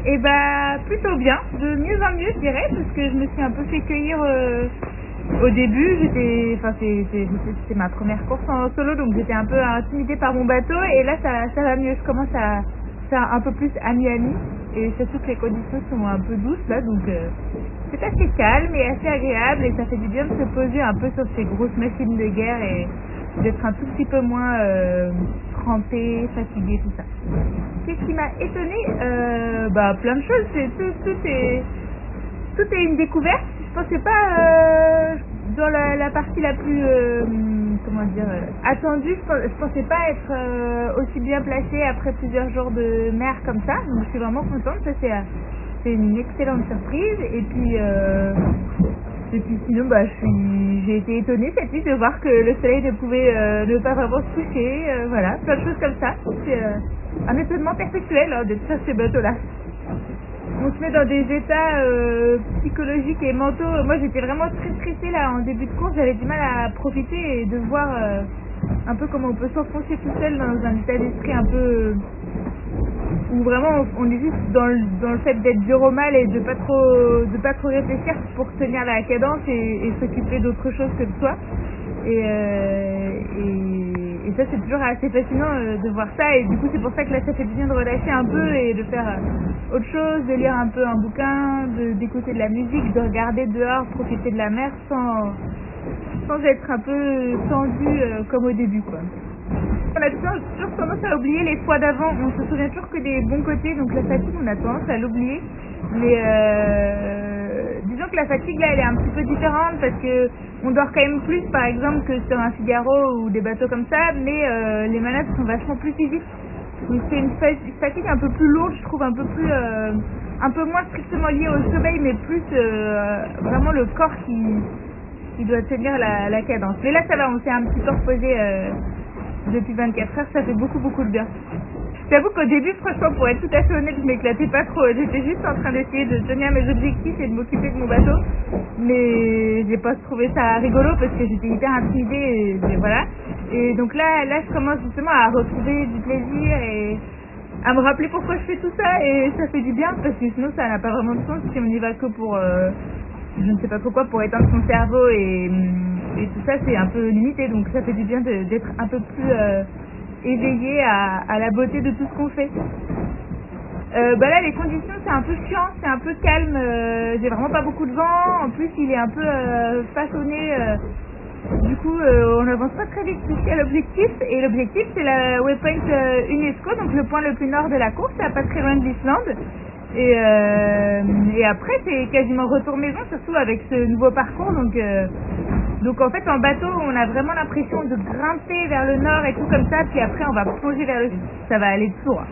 Et bah plutôt bien, de mieux en mieux je dirais, parce que je me suis un peu fait cueillir au début. C'était ma première course en solo, donc j'étais un peu intimidée par mon bateau, et là ça va mieux, je commence à faire un peu plus ami-ami, et surtout que les conditions sont un peu douces là, donc c'est assez calme et assez agréable, et ça fait du bien de se poser un peu sur ces grosses machines de guerre et d'être un tout petit peu moins trempé, fatigué, tout ça. Qu'est-ce qui m'a étonnée? Plein de choses. Tout est une découverte. Je pensais pas dans la partie la plus attendue. Je pensais pas être aussi bien placée après plusieurs jours de mer comme ça. Donc je suis vraiment contente. Ça c'est une excellente surprise. Et puis sinon, j'ai été étonnée cette nuit de voir que le soleil ne pouvait ne pas vraiment se coucher. Voilà, plein de choses comme ça. C'est un étonnement perpétuel d'être sur ces bateaux-là. On se met dans des états psychologiques et mentaux. Moi, j'étais vraiment très stressée là en début de course. J'avais du mal à profiter et de voir un peu comment on peut s'enfoncer tout seul dans un état d'esprit un peu où vraiment on est juste dans le fait d'être dur au mal et de pas trop réfléchir pour tenir la cadence et s'occuper d'autre chose que de soi. Et ça c'est toujours assez fascinant de voir ça, et du coup c'est pour ça que là ça fait du bien de relâcher un peu et de faire autre chose, de lire un peu un bouquin, d'écouter de la musique, de regarder dehors, profiter de la mer sans être un peu tendu comme au début quoi. On a toujours tendance à oublier les fois d'avant, on se souvient toujours que des bons côtés, donc la fatigue on a tendance à l'oublier, mais disons que la fatigue là elle est un petit peu différente parce que on dort quand même plus par exemple que sur un Figaro ou des bateaux comme ça, mais les manœuvres sont vachement plus physiques, donc c'est une fatigue un peu plus lourde, je trouve, un peu moins strictement liée au sommeil, mais plus vraiment le corps qui doit tenir la cadence. Mais là ça va, on s'est un petit peu reposé depuis 24 heures, ça fait beaucoup de bien. J'avoue qu'au début, franchement, pour être tout à fait honnête, je m'éclatais pas trop. J'étais juste en train d'essayer de tenir mes objectifs et de m'occuper de mon bateau. Mais j'ai pas trouvé ça rigolo parce que j'étais hyper intimidée et voilà. Et donc là, je commence justement à retrouver du plaisir et à me rappeler pourquoi je fais tout ça, et ça fait du bien parce que sinon ça n'a pas vraiment de sens si on y va que pour je ne sais pas pourquoi, pour éteindre son cerveau et tout ça, c'est un peu limité, donc ça fait du bien d'être un peu plus éveillé à la beauté de tout ce qu'on fait. Là les conditions c'est un peu chiant, c'est un peu calme, j'ai vraiment pas beaucoup de vent, en plus il est un peu façonné, du coup on n'avance pas très vite jusqu'à l'objectif, et l'objectif c'est la waypoint UNESCO, donc le point le plus nord de la course, à pas très loin de l'Islande. Et après c'est quasiment retour maison, surtout avec ce nouveau parcours, donc en fait en bateau on a vraiment l'impression de grimper vers le nord et tout comme ça, puis après on va plonger vers le sud, ça va aller tout droit.